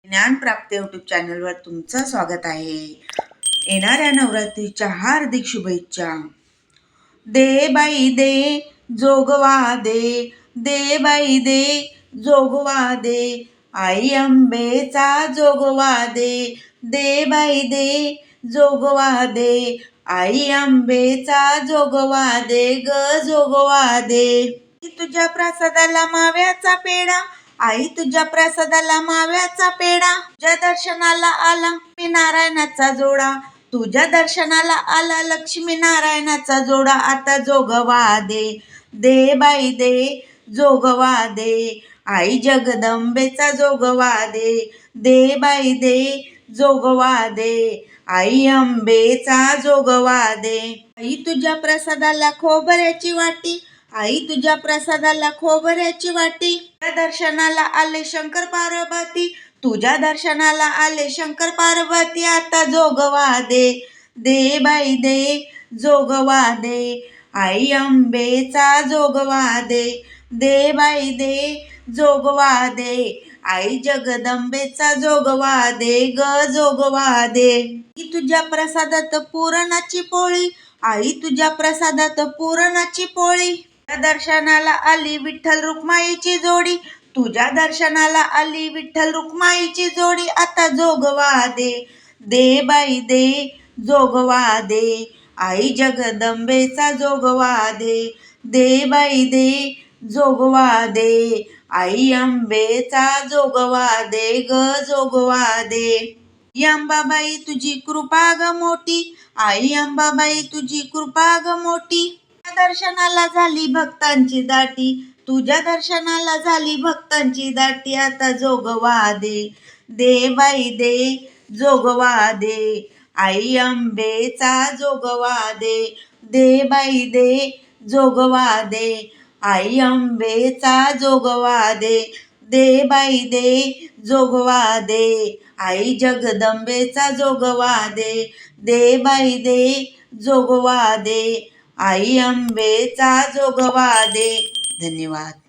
ज्ञानप्राप्ती YouTube चॅनलवर तुमचं स्वागत आहे. येणाऱ्या नवरात्रीच्या हार्दिक शुभेच्छा. दे बाई दे जोगवा दे, दे बाई दे जोगवा दे, आई अंबेचा जोगवा दे, दे बाई दे जोगवा दे, आई अंबेचा जोगवा दे ग जोगवा दे. तुझ्या प्रसादाला माव्याचा पेढा, आई तुझ्या प्रसादाला माव्याचा पेढा, तुझ्या दर्शनाला आला लक्ष्मी नारायणाचा जोडा, तुझ्या दर्शनाला आला लक्ष्मी नारायणाचा जोडा. आता जोगवा दे, दे बाई दे जोगवा दे, आई जगदंबेचा जोगवा दे, दे बाई दे जोगवा दे, आई अंबेचा जोगवा दे. आई तुझ्या प्रसादाला खोबऱ्याची वाटी, आई तुझ्या प्रसादाला खोबऱ्याची वाटी, तुझ्या दर्शनाला आले शंकर पार्वती, तुझ्या दर्शनाला आले शंकर पार्वती. आता जोगवा दे, दे बाई दे जोगवा दे, आई अंबेचा जोगवा दे, दे बाई दे जोगवा दे, आई जगदंबेचा जोगवा दे ग जोगवा दे. आई तुझ्या प्रसादात पुरणाची पोळी, आई तुझ्या प्रसादात पुरणाची पोळी, तुझ्या दर्शनाला आली विठ्ठल रुक्माईची जोडी, तुझ्या दर्शनाला आली विठ्ठल रुक्माईची जोडी. आता जोगवा दे, दे बाई दे जोगवा दे, आई जगदंबेचा जोगवा दे, दे बाई दे जोगवा दे, आई अंबेचा जोगवा दे ग जोगवा दे. अंबाबाई तुझी कृपा ग मोठी, आई अंबाबाई तुझी कृपा ग मोठी, तुझ्या दर्शनाला झाली भक्तांची दाटी, तुझ्या दर्शनाला झाली भक्तांची दाटी. आता जोगवा दे, दे बाई दे जोगवा दे, आई अंबेचा जोगवा दे, दे बाई दे जोगवा दे, आई अंबेचा जोगवा दे, दे बाई दे जोगवा दे, आई जगदंबेचा जोगवा दे, दे बाई दे जोगवा दे, आई अंबेचा जोगवा दे. धन्यवाद.